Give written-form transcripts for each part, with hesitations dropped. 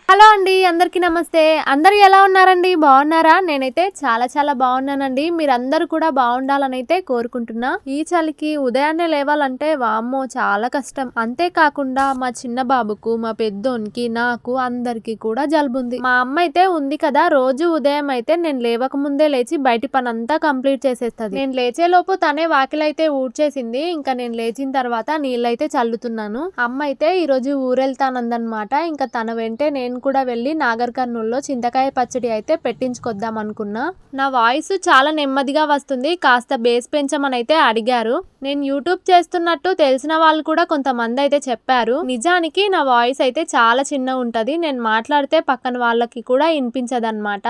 Hello అండి, అందరికీ నమస్తే. అందరూ ఎలా ఉన్నారండి? బాగున్నారా? నేనైతే చాలా బాగున్నానండి. మీరందరూ కూడా బాగుండాలనైతే కోరుకుంటున్నా. ఈ చలికి ఉదయాన్నే లేవాలంటే వామ్మో చాలా కష్టం. అంతేకాకుండా మా చిన్న బాబుకు, మా పెద్దోనికి, నాకు అందరికి కూడా జలుబుంది. మా అమ్మ అయితే ఉంది కదా, రోజు ఉదయం అయితే నేను లేవక ముందే లేచి బయటి పని అంతా కంప్లీట్ చేసేస్తుంది. నేను లేచే లోపు తనే వాకిలైతే ఊడ్చేసింది. ఇంకా నేను లేచిన తర్వాత నీళ్ళైతే చల్లుతున్నాను. అమ్మ అయితే ఈ రోజు ఊరెళ్తానందనమాట. ఇంకా తన వెంటే నేను కూడా వెళ్ళి నాగర్ కర్నూల్లో చింతకాయ పచ్చడి అయితే పెట్టించుకొద్దాం అనుకున్నా. నా వాయిస్ చాలా నెమ్మదిగా వస్తుంది, కాస్త బేస్ పెంచమని అయితే అడిగారు. నేను యూట్యూబ్ చేస్తున్నట్టు తెలిసిన వాళ్ళు కూడా కొంతమంది అయితే చెప్పారు. నిజానికి నా వాయిస్ అయితే చాలా చిన్న ఉంటది, నేను మాట్లాడితే పక్కన వాళ్ళకి కూడా వినిపించదన్నమాట.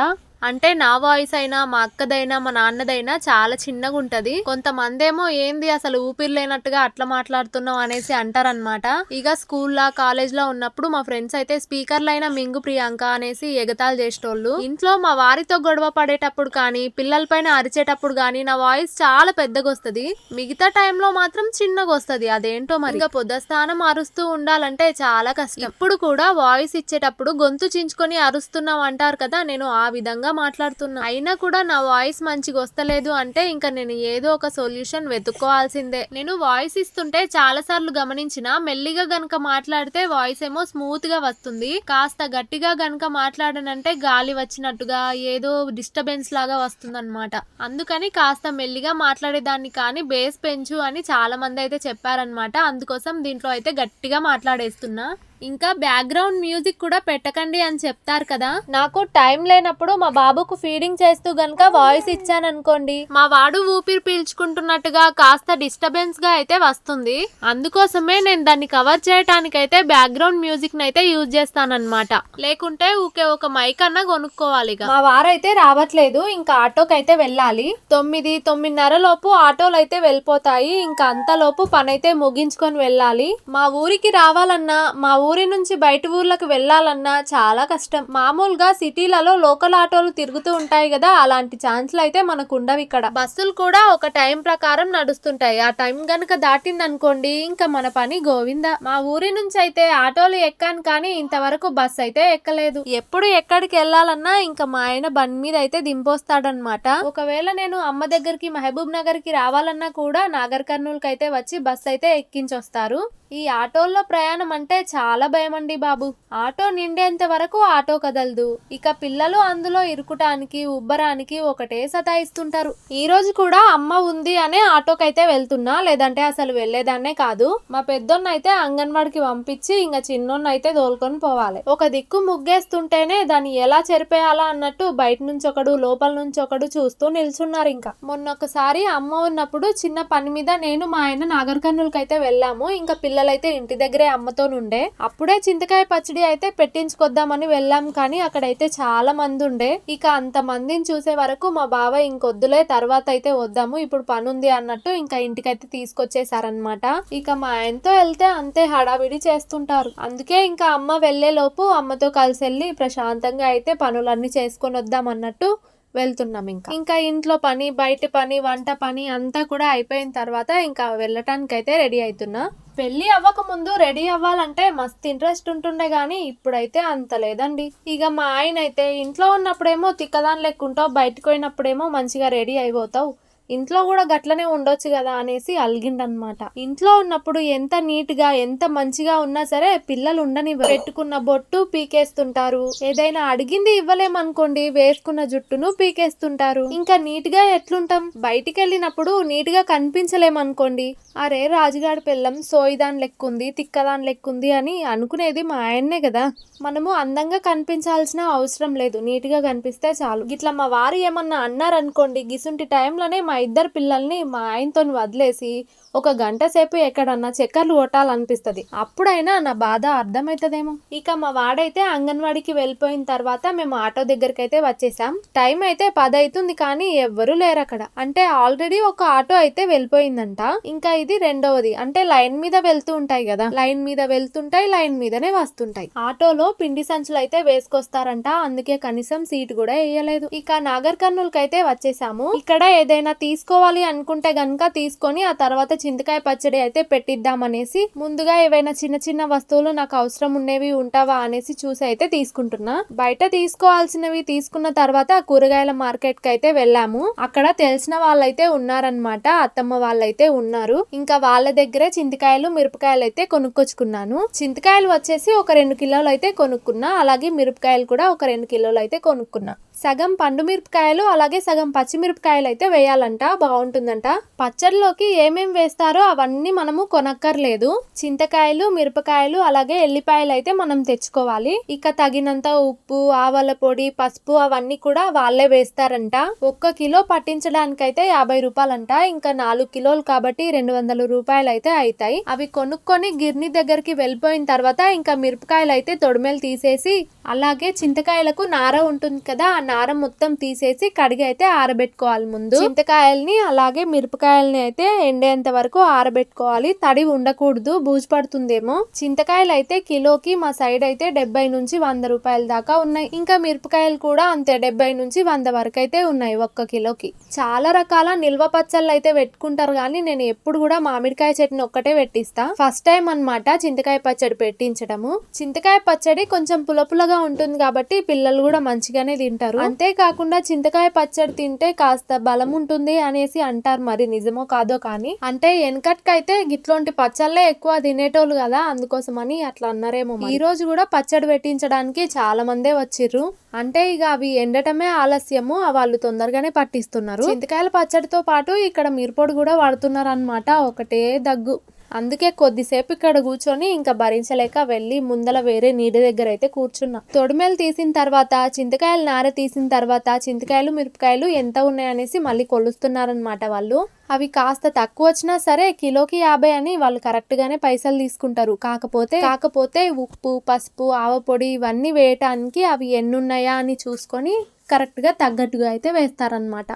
అంటే నా వాయిస్ అయినా, మా అక్కదైనా, మా నాన్నదైనా చాలా చిన్నగా ఉంటది. కొంతమంది ఏమో ఏంది అసలు ఊపిరి లేనట్టుగా అట్లా మాట్లాడుతున్నావు అనేసి అంటారనమాట. ఇక స్కూల్లో కాలేజ్ లో ఉన్నప్పుడు మా ఫ్రెండ్స్ అయితే స్పీకర్లైన మింగు ప్రియాంక అనేసి ఎగతాలు చేసేటోళ్ళు. ఇంట్లో మా వారితో గొడవ పడేటప్పుడు కానీ, పిల్లల పైన అరిచేటప్పుడు కానీ నా వాయిస్ చాలా పెద్దగా వస్తుంది. మిగతా టైంలో మాత్రం చిన్నగా వస్తుంది. అదేంటో మరి. ఇక పొద్దుస్థానం అరుస్తూ ఉండాలంటే చాలా కష్టం. ఇప్పుడు కూడా వాయిస్ ఇచ్చేటప్పుడు గొంతు చించుకొని అరుస్తున్నావు అంటారు కదా, నేను ఆ విధంగా మాట్లాడుతున్నా. అయినా కూడా నా వాయిస్ మంచిగా వస్తలేదు అంటే ఇంకా నేను ఏదో ఒక సొల్యూషన్ వెతుక్కోవాల్సిందే. నేను వాయిస్ ఇస్తుంటే చాలా సార్లు గమనించిన, మెల్లిగా గనక మాట్లాడితే వాయిస్ ఏమో స్మూత్ గా వస్తుంది. కాస్త గట్టిగా గనక మాట్లాడనంటే గాలి వచ్చినట్టుగా ఏదో డిస్టర్బెన్స్ లాగా వస్తుంది అనమాట. అందుకని కాస్త మెల్లిగా మాట్లాడేదాన్ని, కానీ బేస్ పెంచు అని చాలా మంది అయితే చెప్పారనమాట. అందుకోసం దీంట్లో అయితే గట్టిగా మాట్లాడేస్తున్నా. ఇంకా బ్యాక్గ్రౌండ్ మ్యూజిక్ కూడా పెట్టకండి అని చెప్తారు కదా, నాకు టైం లేనప్పుడు మా బాబుకు ఫీడింగ్ చేస్తూ గనక వాయిస్ ఇచ్చాననుకోండి, మా వాడు ఊపిరి పీల్చుకుంటున్నట్టుగా కాస్త డిస్టర్బెన్స్ గా అయితే వస్తుంది. అందుకోసమే నేను దాన్ని కవర్ చేయడానికి అయితే బ్యాక్గ్రౌండ్ మ్యూజిక్ నైతే యూజ్ చేస్తానన్నమాట. లేకుంటే ఊకే ఒక మైక్ అన్నా కొనుక్కోవాలి. మా వారైతే రావట్లేదు, ఇంకా ఆటోకి అయితే వెళ్ళాలి. 9-9:30 లోపు ఆటోలు అయితే వెళ్ళిపోతాయి. ఇంకా అంతలోపు పని అయితే ముగించుకొని వెళ్ళాలి. మా ఊరికి రావాలన్నా, మా ఊరి నుంచి బయట ఊర్లకు వెళ్ళాలన్నా చాలా కష్టం. మామూలుగా సిటీలలో లోకల్ ఆటోలు తిరుగుతూ ఉంటాయి కదా, అలాంటి ఛాన్స్లు అయితే మనకు ఉండవు ఇక్కడ. బస్సులు కూడా ఒక టైం ప్రకారం నడుస్తుంటాయి. ఆ టైం గనక దాటింది అనుకోండి, ఇంకా మన పని గోవిందా. మా ఊరి నుంచి అయితే ఆటోలు ఎక్కాను, కానీ ఇంతవరకు బస్ అయితే ఎక్కలేదు. ఎప్పుడు ఎక్కడికి వెళ్ళాలన్నా ఇంకా మా ఆయన బండి మీద అయితే దింపొస్తాడనమాట. ఒకవేళ నేను అమ్మ దగ్గరికి మహబూబ్ నగర్ కి రావాలన్నా కూడా నాగర్ కర్నూల్ కి అయితే వచ్చి బస్ అయితే ఎక్కించొస్తారు. ఈ ఆటోల్లో ప్రయాణం అంటే చాలా భయం అండి బాబు. ఆటో నిండేంత వరకు ఆటో కదలదు. ఇక పిల్లలు అందులో ఇరుకుటానికి, ఉబ్బరానికి ఒకటే సతాయిస్తుంటారు. ఈ రోజు కూడా అమ్మ ఉంది అనే ఆటోకైతే వెళ్తున్నా, లేదంటే అసలు వెళ్లేదాన్నే కాదు. మా పెద్దోన్న అయితే అంగన్వాడికి పంపించి ఇంకా చిన్నోన్న అయితే దోలుకొని పోవాలి. ఒక దిక్కు ముగ్గేస్తుంటేనే దాన్ని ఎలా చెరిపేయాలా అన్నట్టు బయట నుంచి ఒకడు, లోపల నుంచి ఒకడు చూస్తూ నిల్చున్నారు. ఇంకా మొన్నొకసారి అమ్మ ఉన్నప్పుడు చిన్న పని మీద నేను మా ఆయన నాగర్ కర్నూల్కి అయితే వెళ్ళాము. ఇంకా పిల్లలైతే ఇంటి దగ్గరే అమ్మతో నుండే. అప్పుడే చింతకాయ పచ్చడి అయితే పెట్టించుకొద్దామని వెళ్ళాం, కానీ అక్కడైతే చాలా మంది ఉండే. ఇక అంత మందిని చూసే వరకు మా బావ ఇంకొద్దులే, తర్వాత అయితే వద్దాము, ఇప్పుడు పని ఉంది అన్నట్టు ఇంకా ఇంటికైతే తీసుకొచ్చేసారనమాట. ఇక మా ఆయనతో వెళ్తే అంతే హడావిడి చేస్తుంటారు. అందుకే ఇంకా అమ్మ వెళ్లే లోపు అమ్మతో కలిసి వెళ్ళి ప్రశాంతంగా అయితే పనులన్నీ చేసుకొని వద్దాం అన్నట్టు వెళ్తున్నాం. ఇంకా ఇంట్లో పని, బయట పని, వంట పని అంతా కూడా అయిపోయిన తర్వాత ఇంకా వెళ్ళటానికి అయితే రెడీ అవుతున్నా. పెళ్లి అవ్వక ముందు రెడీ అవ్వాలంటే మస్తు ఇంట్రెస్ట్ ఉంటుండే, గానీ ఇప్పుడైతే అంత లేదండి. ఇక మా ఆయన అయితే ఇంట్లో ఉన్నప్పుడేమో తిక్కదాని లెక్కుంటావు, బయటకు పోయినప్పుడేమో మంచిగా రెడీ అయిపోతావు, ఇంట్లో కూడా గట్లనే ఉండొచ్చు కదా అనేసి అలిగిండనమాట. ఇంట్లో ఉన్నప్పుడు ఎంత నీట్ గా, ఎంత మంచిగా ఉన్నా సరే పిల్లలు ఉండని పెట్టుకున్న బొట్టు పీకేస్తుంటారు. ఏదైనా అడిగింది ఇవ్వలేమనుకోండి, వేసుకున్న జుట్టును పీకేస్తుంటారు. ఇంకా నీట్ గా ఎట్లుంటాం? బయటికి వెళ్ళినప్పుడు నీట్ గా కనిపించలేమనుకోండి, అరే రాజుగాడి పిల్లం సోయిదాన్ లెక్కుంది, తిక్కదాని లెక్కుంది అని అనుకునేది మా ఆయన్నే కదా. మనము అందంగా కనిపించాల్సిన అవసరం లేదు, నీట్ గా కనిపిస్తే చాలు. గిట్లా మా వారు ఏమన్నా అన్నారనుకోండి, గిసుంటి టైంలోనే మా ఇద్దరు పిల్లల్ని మా ఆయనతో వదిలేసి ఒక గంట సేపు ఎక్కడన్నా చక్కర్లు కొట్టాలనిపిస్తుంది. అప్పుడైనా నా బాధ అర్థమవుతుందేమో. ఇక మా వాడైతే అంగన్వాడికి వెళ్ళిపోయిన తర్వాత మేము ఆటో దగ్గరికి అయితే వచ్చేసాం. టైం అయితే 10 అవుతుంది, కానీ ఎవ్వరూ లేరు అక్కడ. అంటే ఆల్రెడీ ఒక ఆటో అయితే వెళ్ళిపోయిందంట, ఇంకా ఇది రెండవది. అంటే లైన్ మీద వెళ్తూ ఉంటాయి కదా, లైన్ మీద వెళ్తుంటాయి, లైన్ మీదనే వస్తుంటాయి. ఆటోలో పిండి సంచులు అయితే వేసుకొస్తారంట, అందుకే కనీసం సీట్ కూడా వేయలేదు. ఇక నాగర్ కర్నూల్ కి అయితే వచ్చేసాము. ఇక్కడ ఏదైనా తీసుకోవాలి అనుకుంటే గనుక తీసుకొని ఆ తర్వాత చింతకాయ పచ్చడి అయితే పెట్టిద్దామనేసి ముందుగా ఏవైనా చిన్న చిన్న వస్తువులు నాకు అవసరం ఉండేవి ఉంటావా అనేసి చూసి అయితే తీసుకుంటున్నా. బయట తీసుకోవాల్సినవి తీసుకున్న తర్వాత కూరగాయల మార్కెట్ కి అయితే వెళ్ళాము. అక్కడ తెలిసిన వాళ్ళైతే ఉన్నారనమాట, అత్తమ్మ వాళ్ళైతే ఉన్నారు. ఇంకా వాళ్ళ దగ్గరే చింతకాయలు మిరపకాయలు అయితే కొనుక్కొచ్చుకున్నాను. చింతకాయలు వచ్చేసి ఒక 2 కిలోలు అయితే కొనుక్కున్నా, అలాగే మిరపకాయలు కూడా ఒక 2 కిలోలు అయితే కొనుక్కున్నా. సగం పండు మిరపకాయలు అలాగే సగం పచ్చిమిరపకాయలు అయితే వేయాలంట, బాగుంటుందంట. పచ్చడిలోకి ఏమేం వేస్తారో అవన్నీ మనము కొనక్కర్లేదు. చింతకాయలు మిరపకాయలు అలాగే ఎల్లిపాయలు అయితే మనం తెచ్చుకోవాలి. ఇక తగినంత ఉప్పు ఆవాల పొడి పసుపు అవన్నీ కూడా వాళ్ళే వేస్తారంట. 1 కిలో పట్టించడానికైతే 50 రూపాయలంట. ఇంకా 4 కిలోలు కాబట్టి 200 రూపాయలు అయితే అవుతాయి. అవి కొనుక్కొని గిర్ని దగ్గరికి వెళ్ళిపోయిన తర్వాత ఇంకా మిరపకాయలు అయితే తొడిమేలు తీసేసి అలాగే చింతకాయలకు నార ఉంటుంది కదా, ఆ నార మొత్తం తీసేసి కడిగి అయితే ఆరబెట్టుకోవాలి. ముందు చింతకాయల్ని అలాగే మిరపకాయల్ని అయితే ఎండేంత వరకు ఆరబెట్టుకోవాలి. తడి ఉండకూడదు, బూజు పడుతుందేమో. చింతకాయలు అయితే కిలోకి మా సైడ్ అయితే 70 నుంచి 100 రూపాయల దాకా ఉన్నాయి. ఇంకా మిరపకాయలు కూడా అంతే 70 నుంచి 100 వరకు అయితే ఉన్నాయి 1 కిలోకి. చాలా రకాల నిల్వ పచ్చళ్ళు అయితే పెట్టుకుంటారు కానీ నేను ఎప్పుడు కూడా మామిడికాయ చట్నీ ఒక్కటే పెట్టిస్తా. ఫస్ట్ టైం అన్నమాట చింతకాయ పచ్చడి పెట్టించడము. చింతకాయ పచ్చడి కొంచెం పులపులగా ఉంటుంది కాబట్టి పిల్లలు కూడా మంచిగానే తింటారు. అంతేకాకుండా చింతకాయ పచ్చడి తింటే కాస్త బలం ఉంటుంది అనేసి అంటారు, మరి నిజమో కాదో కానీ. అంటే వెనకటికైతే గిట్లాంటి పచ్చళ్ళే ఎక్కువ తినేటోళ్ళు కదా, అందుకోసమని అట్లా అన్నారేమో. ఈ రోజు కూడా పచ్చడి పెట్టించడానికి చాలా మందే వచ్చిర్రు. అంటే ఇక అవి ఎండటమే ఆలస్యము, వాళ్ళు తొందరగానే పట్టిస్తున్నారు. చింతకాయల పచ్చడితో పాటు ఇక్కడ మిరపొడి కూడా వాడుతున్నారు అన్నమాట. ఒకటే దగ్గు. అందుకే కొద్దిసేపు ఇక్కడ కూర్చొని ఇంకా భరించలేక వెళ్ళి ముందల వేరే నీటి దగ్గర అయితే కూర్చున్నా. తొడిమేలు తీసిన తర్వాత చింతకాయలు నార తీసిన తర్వాత చింతకాయలు మిరపకాయలు ఎంత ఉన్నాయనేసి మళ్ళీ కొలుస్తున్నారనమాట వాళ్ళు. అవి కాస్త తక్కువ వచ్చినా సరే కిలోకి 50 అని వాళ్ళు కరెక్ట్ గానే పైసలు తీసుకుంటారు. కాకపోతే ఉప్పు పసుపు ఆవపొడి ఇవన్నీ వేయటానికి అవి ఎన్నున్నాయా అని చూసుకొని కరెక్ట్ గా తగ్గట్టుగా అయితే వేస్తారనమాట.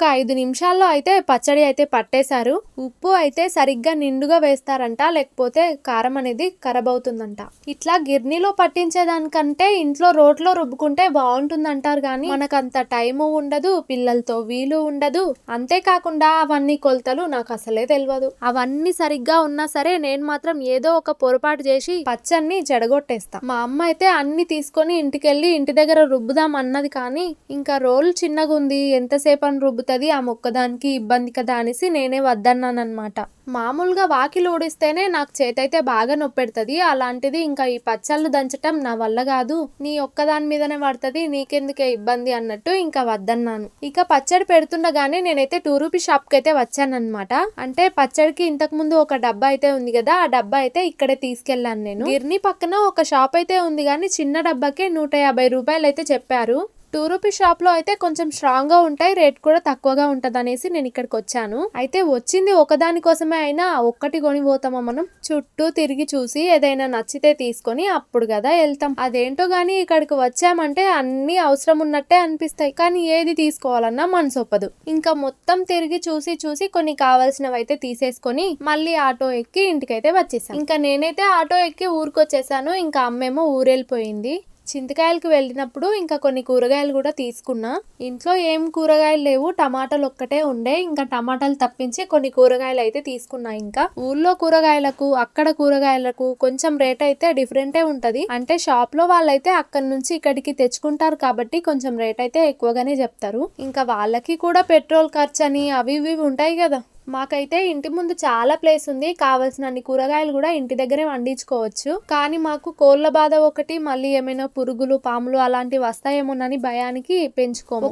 5 నిమిషాల్లో అయితే పచ్చడి అయితే పట్టేశారు. ఉప్పు అయితే సరిగ్గా నిండుగా వేస్తారంట, లేకపోతే కారం అనేది ఖరాబ్ అవుతుందంట. ఇట్లా గిర్నీలో పట్టించేదానికంటే ఇంట్లో రోట్లో రుబ్బుకుంటే బాగుంటుంది అంటారు కానీ మనకంత టైము ఉండదు, పిల్లలతో వీలు ఉండదు. అంతేకాకుండా అవన్నీ కొలతలు నాకు అసలే తెలియదు. అవన్నీ సరిగ్గా ఉన్నా సరే నేను మాత్రం ఏదో ఒక పొరపాటు చేసి పచ్చడిని చెడగొట్టేస్తా. మా అమ్మ అయితే అన్ని తీసుకొని ఇంటికెళ్ళి ఇంటి దగ్గర రుబ్బుదాం అన్నది కానీ ఇంకా రోల్ చిన్నగా ఉంది, ఎంతసేపు అని రుబ్బుతుంది, ఆ మొక్కదానికి ఇబ్బంది కదా అనేసి నేనే వద్దన్నాను అనమాట. మామూలుగా వాకిలు ఊడిస్తేనే నాకు చేతైతే బాగా నొప్పెడుతుంది, అలాంటిది ఇంకా ఈ పచ్చళ్ళు దంచటం నా వల్ల కాదు, నీ ఒక్కదాని మీదనే పడుతుంది, నీకెందుకే ఇబ్బంది అన్నట్టు ఇంకా వద్దన్నాను. ఇక పచ్చడి పెడుతుండగానే నేనైతే 2 రూపీ షాప్ కి అయితే వచ్చానన్నమాట. అంటే పచ్చడికి ఇంతకు ముందు ఒక డబ్బా అయితే ఉంది కదా, ఆ డబ్బా అయితే ఇక్కడే తీసుకెళ్లాను నేను. గిర్ని పక్కన ఒక షాప్ అయితే ఉంది కానీ చిన్న డబ్బాకే 150 రూపాయలు అయితే చెప్పారు. 2 రూపీ షాప్ లో అయితే కొంచెం స్ట్రాంగ్ గా ఉంటాయి, రేట్ కూడా తక్కువగా ఉంటది అనేసి నేను ఇక్కడికి వచ్చాను. అయితే వచ్చింది ఒకదాని కోసమే అయినా ఒక్కటి కొని పోతామా మనం? చుట్టూ తిరిగి చూసి ఏదైనా నచ్చితే తీసుకొని అప్పుడు కదా వెళ్తాం. అదేంటో గానీ ఇక్కడికి వచ్చామంటే అన్ని అవసరం ఉన్నట్టే అనిపిస్తాయి, కానీ ఏది తీసుకోవాలన్నా మనసు ఒప్పదు. ఇంకా మొత్తం తిరిగి చూసి కొన్ని కావాల్సినవి అయితే తీసేసుకొని మళ్ళీ ఆటో ఎక్కి ఇంటికైతే వచ్చేసాను. ఇంకా నేనైతే ఆటో ఎక్కి ఊరికొచ్చేసాను. ఇంకా అమ్మేమో ఊరెళ్ళిపోయింది. చింతకాయలకు వెళ్ళినప్పుడు ఇంకా కొన్ని కూరగాయలు కూడా తీసుకున్నా. ఇంట్లో ఏం కూరగాయలు లేవు, టమాటాలు ఒక్కటే ఉండే. ఇంకా టమాటాలు తప్పించి కొన్ని కూరగాయలు అయితే తీసుకున్నా. ఇంకా ఊర్లో కూరగాయలకు అక్కడ కూరగాయలకు కొంచెం రేట్ అయితే డిఫరెంటే ఉంటది. అంటే షాప్ లో వాళ్ళైతే అక్కడి నుంచి ఇక్కడికి తెచ్చుకుంటారు కాబట్టి కొంచెం రేట్ అయితే ఎక్కువగానే చెప్తారు. ఇంకా వాళ్ళకి కూడా పెట్రోల్ ఖర్చు అని అవి ఇవి ఉంటాయి కదా. మాకైతే ఇంటి ముందు చాలా ప్లేస్ ఉంది, కావాల్సినన్ని కూరగాయలు కూడా ఇంటి దగ్గరే వండించుకోవచ్చు. కానీ మాకు కోళ్ళ బాధ ఒకటి, మళ్ళీ ఏమైనా పురుగులు పాములు అలాంటివి వస్తాయేమోనని భయానికి పెంచుకోము.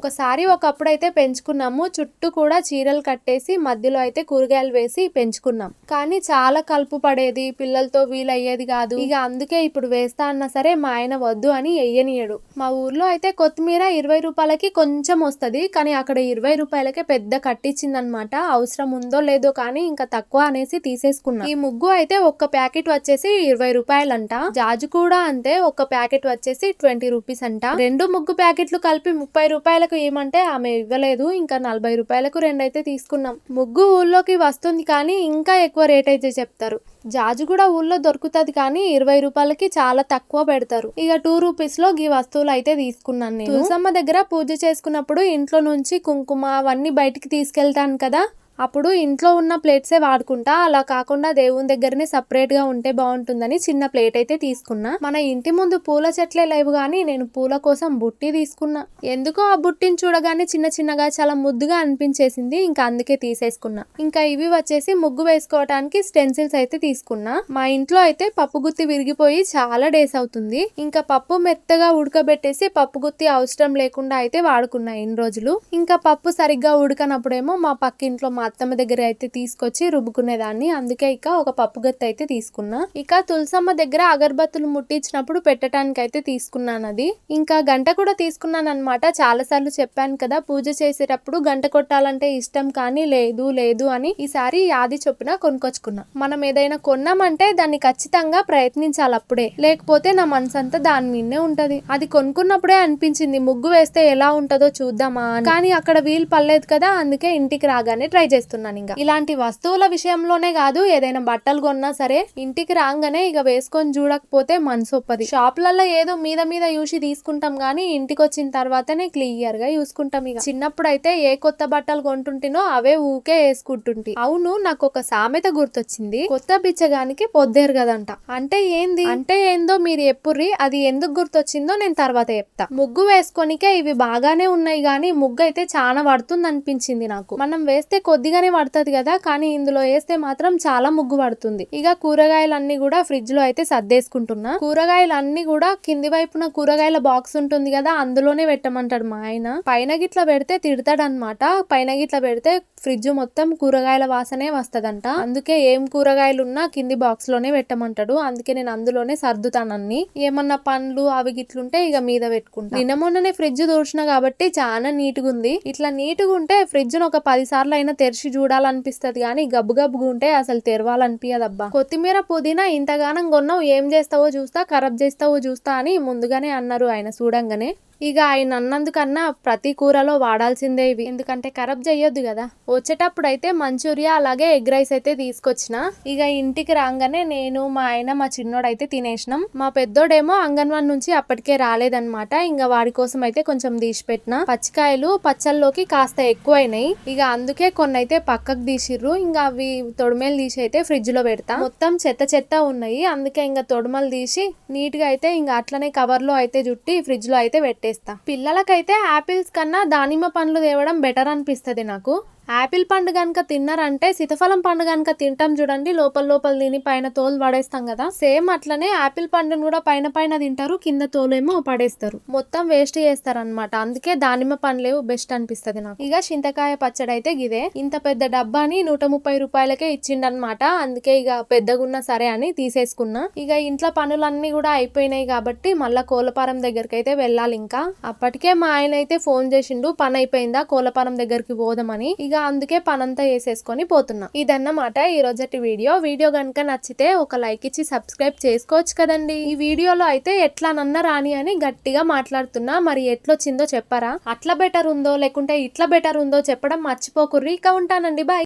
ఒకప్పుడైతే పెంచుకున్నాము, చుట్టూ కూడా చీరలు కట్టేసి మధ్యలో అయితే కూరగాయలు వేసి పెంచుకున్నాం. కానీ చాలా కలుపు పడేది, పిల్లలతో వీలయ్యేది కాదు. ఇక అందుకే ఇప్పుడు వేస్తా అన్నా సరే మా ఆయన వద్దు అని ఎయ్యనీయడు. మా ఊర్లో అయితే కొత్తిమీర 20 రూపాయలకి కొంచెం వస్తుంది, కానీ అక్కడ 20 రూపాయలకే పెద్ద కట్టించిందనమాట. అవసరం ఉందో లేదో కానీ ఇంకా తక్కువ అనేసి తీసేసుకున్నా. ఈ ముగ్గు అయితే ఒక్క ప్యాకెట్ వచ్చేసి 20 రూపాయలంట. జాజు కూడా అంతే, ఒక్క ప్యాకెట్ వచ్చేసి 20 రూపీస్ అంట. 2 ముగ్గు ప్యాకెట్లు కలిపి 30 రూపాయలకు ఏమంటే ఆమె ఇవ్వలేదు. ఇంకా 40 రూపాయలకు 2 అయితే తీసుకున్నాం. ముగ్గు ఊళ్ళోకి వస్తుంది కానీ ఇంకా ఎక్కువ రేట్ అయితే చెప్తారు. జాజు కూడా ఊళ్ళో దొరుకుతుంది కానీ 20 రూపాయలకి చాలా తక్కువ పెడతారు. ఇక 2 రూపీస్ లో ఈ వస్తువులు అయితే తీసుకున్నాను నేను. తులసమ్మ దగ్గర పూజ చేసుకున్నప్పుడు ఇంట్లో నుంచి కుంకుమ అవన్నీ బయటికి తీసుకెళ్తాను కదా, అప్పుడు ఇంట్లో ఉన్న ప్లేట్సే వాడుకుంటా. అలా కాకుండా దేవుని దగ్గరనే సపరేట్ గా ఉంటే బాగుంటుందని చిన్న ప్లేట్ అయితే తీసుకున్నా. మన ఇంటి ముందు పూల చెట్లే లేవు గానీ నేను పూల కోసం బుట్టి తీసుకున్నా. ఎందుకో ఆ బుట్టిని చూడగానే చిన్న చిన్నగా చాలా ముద్దుగా అనిపించేసింది. ఇంకా అందుకే తీసేసుకున్నా. ఇంకా ఇవి వచ్చేసి ముగ్గు వేసుకోవడానికి స్టెన్సిల్స్ అయితే తీసుకున్నా. మా ఇంట్లో అయితే పప్పు గుత్తి విరిగిపోయి చాలా డేస్ అవుతుంది. ఇంకా పప్పు మెత్తగా ఉడకబెట్టేసి పప్పు గుత్తి అవసరం లేకుండా అయితే వాడుకున్నా ఇన్ని రోజులు. ఇంకా పప్పు సరిగ్గా ఉడకనప్పుడేమో మా పక్కింట్లో మా అత్తమ్మ దగ్గర అయితే తీసుకొచ్చి రుబ్బుకునేదాన్ని. అందుకే ఇక ఒక పప్పు గత్తి అయితే తీసుకున్నా. ఇక తులసమ్మ దగ్గర అగరబత్తులు ముట్టించినప్పుడు పెట్టడానికి అయితే తీసుకున్నాను అది. ఇంకా గంట కూడా తీసుకున్నాను అనమాట. చాలా సార్లు చెప్పాను కదా, పూజ చేసేటప్పుడు గంట కొట్టాలంటే ఇష్టం కానీ లేదు అని ఈసారి యాది చొప్పున కొనుక్కొచ్చుకున్నా. మనం ఏదైనా కొన్నామంటే దాన్ని ఖచ్చితంగా ప్రయత్నించాలి అప్పుడే, లేకపోతే నా మనసంతా దాని మీదనే ఉంటది. అది కొనుక్కున్నప్పుడే అనిపించింది ముగ్గు వేస్తే ఎలా ఉంటదో చూద్దామా అని. కానీ అక్కడ వీలు పడలేదు కదా, అందుకే ఇంటికి రాగానే ట్రై చేస్తున్నాను. ఇంకా ఇలాంటి వస్తువుల విషయంలోనే కాదు, ఏదైనా బట్టలు కొన్నా సరే ఇంటికి రాగానే ఇక వేసుకొని చూడకపోతే మనసు ఒప్పది. షాపులలో ఏదో మీద చూసి తీసుకుంటాం గానీ ఇంటికి వచ్చిన తర్వాతనే క్లియర్ గా చూసుకుంటాం. ఇక చిన్నప్పుడు అయితే ఏ కొత్త బట్టలు కొంటుంటినో అవే ఊకే వేసుకుంటుంటి. అవును, నాకు ఒక సామెత గుర్తొచ్చింది. కొత్త బిచ్చగానికి పొద్దేరు కదంట. అంటే ఏందో మీరు ఎప్పుర్రి, అది ఎందుకు గుర్తొచ్చిందో నేను తర్వాత చెప్తా. ముగ్గు వేసుకోనికే ఇవి బాగానే ఉన్నాయి గానీ ముగ్గు అయితే చాలా పడుతుంది అనిపించింది నాకు. మనం వేస్తే కొద్దిగానే పడుతుంది కదా, కానీ ఇందులో వేస్తే మాత్రం చాలా ముగ్గు పడుతుంది. ఇక కూరగాయలన్నీ కూడా ఫ్రిడ్జ్ లో అయితే సర్దేసుకుంటున్నా. కూరగాయలన్నీ కూడా కింది వైపున కూరగాయల బాక్స్ ఉంటుంది కదా, అందులోనే పెట్టమంటాడు మా ఆయన. పైన గిట్ల పెడితే తిడతాడు అనమాట. పైన గిట్ల పెడితే ఫ్రిడ్జ్ మొత్తం కూరగాయల వాసనే వస్తదంట. అందుకే ఏం కూరగాయలు ఉన్నా కింది బాక్స్ లోనే పెట్టమంటాడు. అందుకే నేను అందులోనే సర్దుతానన్ని. ఏమన్నా పండ్లు అవి గిట్లుంటే ఇక మీద పెట్టుకుంటా. నిన్న మొన్ననే ఫ్రిడ్జ్ దూర్చిన కాబట్టి చాలా నీట్గా ఉంది. ఇట్లా నీట్గా ఉంటే ఫ్రిడ్జ్ ఒక 10 సార్లు అయినా తెరిచి చూడాలనిపిస్తది కానీ గబ్బుగా ఉంటే అసలు తెరవాలనిపించదబ్బా. కొత్తిమీర పుదీనా ఇంతగానం కొన్నావు, ఏం చేస్తావో చూస్తా, ఖరాబ్ చేస్తావో చూస్తా అని ముందుగానే అన్నారు ఆయన చూడంగానే. ఇక ఆయన అన్నందుకన్నా ప్రతి కూరలో వాడాల్సిందే ఇవి, ఎందుకంటే ఖరాబ్ చెయ్యొద్దు కదా. వచ్చేటప్పుడు అయితే మంచూరియా అలాగే ఎగ్ రైస్ అయితే తీసుకొచ్చిన. ఇక ఇంటికి రాగానే నేను, మా ఆయన, మా చిన్నోడు అయితే తినేసినాం. మా పెద్దోడేమో అంగన్వాడి నుంచి అప్పటికే రాలేదన్నమాట. ఇంకా వాడి కోసం అయితే కొంచెం తీసి పెట్టిన. పచ్చికాయలు పచ్చల్లోకి కాస్త ఎక్కువైనాయి. ఇక అందుకే కొన్ని అయితే పక్కకు తీసిర్రు. ఇంకా అవి తొడిమేలు తీసి అయితే ఫ్రిడ్జ్ లో పెడతా. మొత్తం చెత్త ఉన్నాయి, అందుకే ఇంకా తొడిమలు తీసి నీట్ గా అయితే ఇంకా అట్లనే కవర్ లో అయితే జుట్టి ఫ్రిడ్జ్ లో అయితే పెట్టేస్తా. పిల్లలకైతే ఆపిల్స్ కన్నా దానిమ్మ పండ్లు తేవడం బెటర్ అనిపిస్తుంది నాకు. ఆపిల్ పండు కనుక తిన్నారంటే సీతాఫలం పండు కనుక తింటాం చూడండి, లోపల తిని పైన తోలు పడేస్తాం కదా, సేమ్ అట్లనే ఆపిల్ పండును కూడా పైన తింటారు, కింద తోలేమో పడేస్తారు, మొత్తం వేస్ట్ చేస్తారు అనమాట. అందుకే దానిమ్మ పండ్లు బెస్ట్ అనిపిస్తుంది నాకు. ఇక చింతకాయ పచ్చడి అయితే గిదే. ఇంత పెద్ద డబ్బాని 130 రూపాయలకే ఇచ్చిండనమాట. అందుకే ఇక పెద్దగున్నా సరే అని తీసేసుకున్నా. ఇక ఇంట్లో పనులన్నీ కూడా అయిపోయినాయి కాబట్టి మళ్ళా కోలపారం దగ్గరికి అయితే వెళ్ళాలి. ఇంకా అప్పటికే మా ఆయన అయితే ఫోన్ చేసిండు, పని అయిపోయిందా కోలపారం దగ్గరికి పోదామని. ఇక అందుకే పనంతా వేసేసుకొని పోతున్నా. ఇదన్నమాట ఈ రోజటి వీడియో గనుక నచ్చితే ఒక లైక్ ఇచ్చి సబ్స్క్రైబ్ చేసుకోవచ్చు కదండి. ఈ వీడియోలో అయితే ఎట్లా నన్న రాని అని గట్టిగా మాట్లాడుతున్నా, మరి ఎట్లొచ్చిందో చెప్పరా? అట్లా బెటర్ ఉందో లేకుంటే ఇట్లా బెటర్ ఉందో చెప్పడం మర్చిపోకుర్రి. ఇక ఉంటానండి, బాయ్.